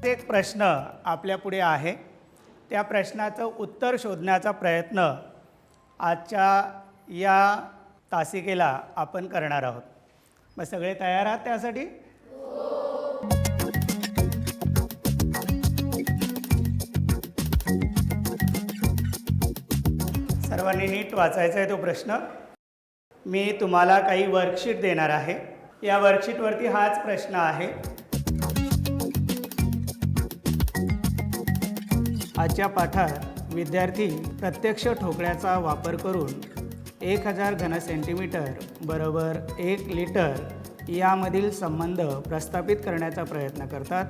एक प्रश्न आपल्या पुढे आहे. त्या प्रश्नाचं उत्तर शोधण्याचा प्रयत्न आजच्या या तासिकेला आपण करणार आहोत. मग सगळे तयार आहात त्यासाठी? सर्वांनी नीट वाचायचा आहे तो प्रश्न. मी तुम्हाला काही वर्कशीट देणार आहे. या वर्कशीटवरती हाच प्रश्न आहे. आजच्या पाठात विद्यार्थी प्रत्यक्ष ठोकळ्याचा वापर करून 1000 घन सेंटीमीटर बरोबर 1 लिटर यामधील संबंध प्रस्थापित करण्याचा प्रयत्न करतात.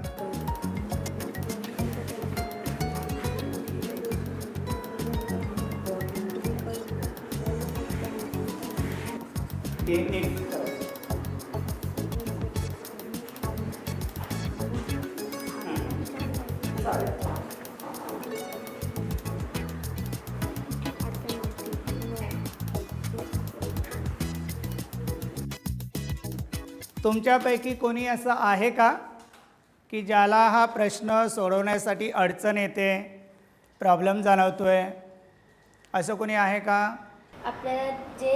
तुमच्यापैकी कोणी असं आहे का की ज्याला हा प्रश्न सोडवण्यासाठी अडचण येते, प्रॉब्लेम जाणवतोय? असं कोणी आहे का? आपल्याला जे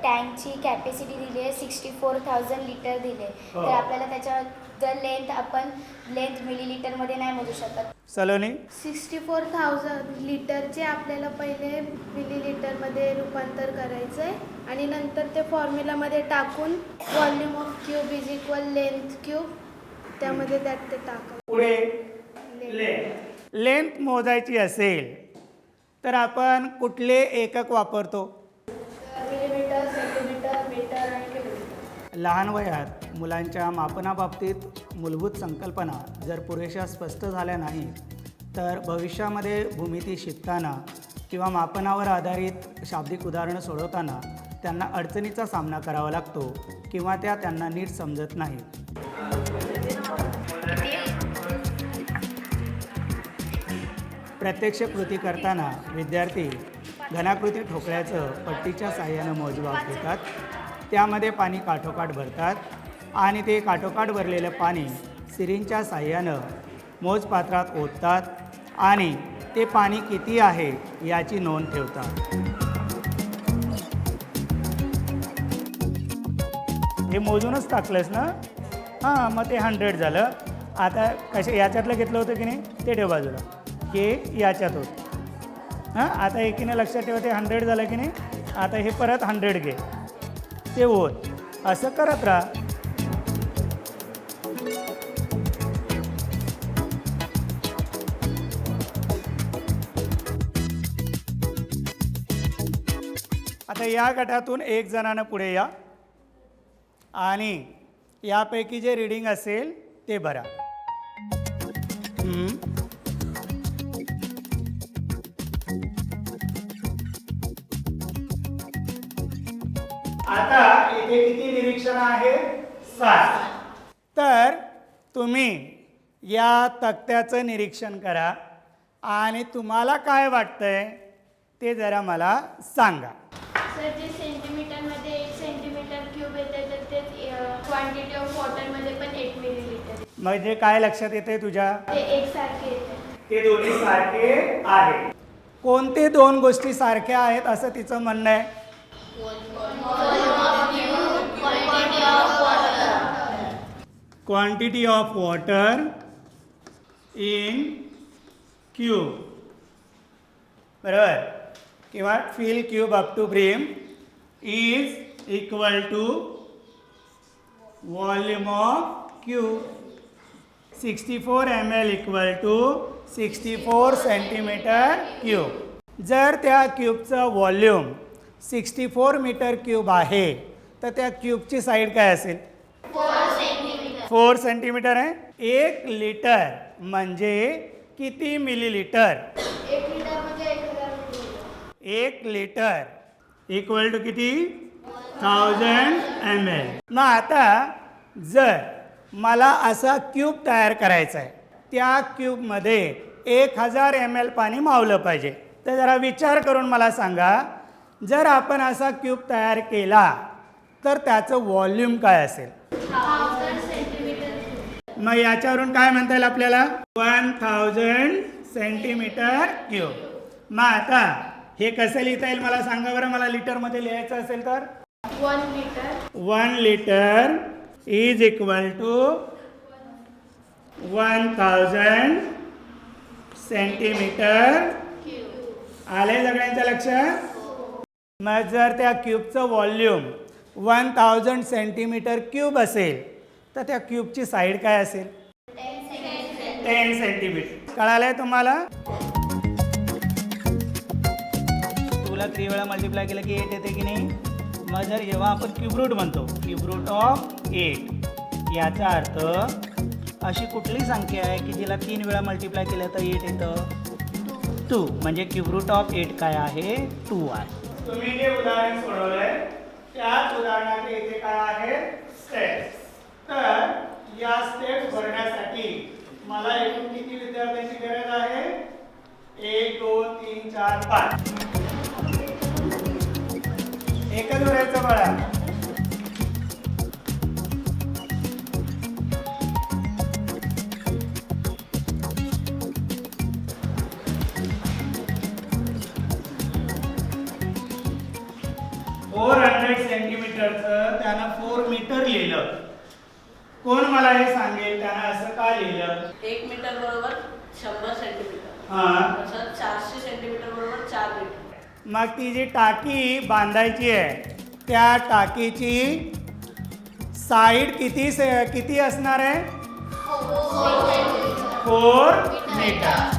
टँकची कॅपॅसिटी दिली आहे 64,000 लिटर दिले, तर आपल्याला त्याच्या जर लेंथ मिलीलीटरमध्ये नाही मोजू शकत. सलोनी, 64,000 लिटरचे आपल्याला पहिले मिलीलीटरमध्ये रूपांतर करायचं आहे आणि नंतर ते फॉर्म्युलामध्ये टाकून volume of cube is equal length cube त्यामध्ये त्यात ते टाकायचं. पुढे लेंथ मोजायची असेल तर आपण कुठले एकक वापरतो? मिलीमीटर, सेंटीमीटर, मीटर आणि किलोमीटर. लहान वयात मुलांच्या मापनाबाबतीत मूलभूत संकल्पना जर पुरेशा स्पष्ट झाल्या नाही तर भविष्यामध्ये भूमिती शिकताना किंवा मापनावर आधारित शाब्दिक उदाहरणं सोडवताना त्यांना अडचणीचा सामना करावा लागतो किंवा त्यांना नीट समजत नाही. प्रत्यक्ष कृती करताना विद्यार्थी घनाकृती ठोकळ्याचं पट्टीच्या साहाय्यानं मोजमाप घेतात. त्यामध्ये पाणी काठोकाठ भरतात आणि ते काठोकाठ भरलेलं पाणी सिरिंजच्या साहाय्यानं मोजपात्रात ओततात आणि ते पाणी किती आहे याची नोंद ठेवतात. हे मोजूनच टाकलंस ना? हां, मग ते 100 झालं. आता याच्यातलं घेतलं होतं की नाही ते ठेव बाजूला. हे याच्यात होतं. हां, आता एकीने लक्षात ठेवा ते 100 झालं की नाही. आता हे परत 100 घे, ते होत. असं करत राहा. आता या गटातून एक जणानं पुढे या आणि यापैकी जे रीडिंग असेल ते भरा. आता इथे किती निरीक्षण आहे? 7. तर तुम्ही या तक्त्याचं निरीक्षण करा आणि तुम्हाला काय वाटतंय ते जरा मला सांगा. सर, जे सेंटीमीटरमध्ये 1 सेंटीमीटर क्यूब येते तर ते क्वांटिटी ऑफ वॉटरमध्ये पण 8 मिलीलीटर. म्हणजे काय लक्षात येते तुझ्या? ते एकसारखे येते. ते दोन्ही सारखे आहेत. कोणते दोन गोष्टी सारख्या आहेत असं तिचं म्हणणं आहे? Quantity of water in cube, बरोबर, किंवा fill cube up to brim is equal to volume of cube. 64 ml equal to 64 centimetre cube. जर त्या क्यूबचं व्हॉल्यूम 64 मीटर क्यूब आहे तर त्या क्यूबची साईड काय असेल? 4 सेंटीमीटर आहे. 1 लिटर म्हणजे किती मिलीलीटर? 1 लिटर म्हणजे 1000 मिलीलीटर. 1 लिटर इक्वल टू किती? 1000 ml. मग आता जर मला असा क्यूब तयार करायचा आहे, त्या क्यूबमध्ये 1000 ml पाणी मावलं पाहिजे, तर जरा विचार करून मला सांगा, जर आपण असा क्यूब तयार केला तर त्याचं व्हॉल्यूम काय असेल? मग याच्यावरून काय म्हणता येईल आपल्याला 1000 सेंटीमीटर क्यूब. मग आता हे कसं लिहिता येईल मला सांगा बरं. मला लिटरमध्ये लिहायचं असेल तर 1 litre 1 litre is equal to 1000 centimetre. आले सगळ्यांच्या लक्षात. मग जर त्या क्यूबचं व्हॉल्यूम 1000 सेंटीमीटर क्यूब असेल तर त्या क्यूबची साईड काय असेल 10 सेंटीमीटर. कळालंय तुम्हाला. तुला 3 वेळा मल्टिप्लाय केलं की 8 येते की नाही. मग जर जेव्हा आपण क्यूब रूट म्हणतो क्यूब रूट ऑफ 8 याचा अर्थ अशी कुठली संख्या आहे की जिला 3 वेळा मल्टिप्लाय केलं तर 8 येतं 2. म्हणजे क्यूब रूट ऑफ 8 काय आहे 2 आहे. तुम्ही जे उदाहरण सोडवलंय त्याच उदाहरणात इथे काय आहे स्टेप्स. तर या स्टेप्स भरण्यासाठी मला एकूण किती विद्यार्थ्यांची गरज आहे 1 2 3 4 5. एकच भरायचं बाळा. सेंटीमीटरचं त्यानं 4 मीटर लिहिलं. कोण मला हे सांगेल त्यानं असं का लिहिलं. 1 मीटर बरोबर 100 सेंटीमीटर. हा. तसं 400 सेंटीमीटर बरोबर 4 मीटर. मग ती जी टाकी बांधायची आहे त्या टाकीची साईड किती असणार आहे 4 मीटर.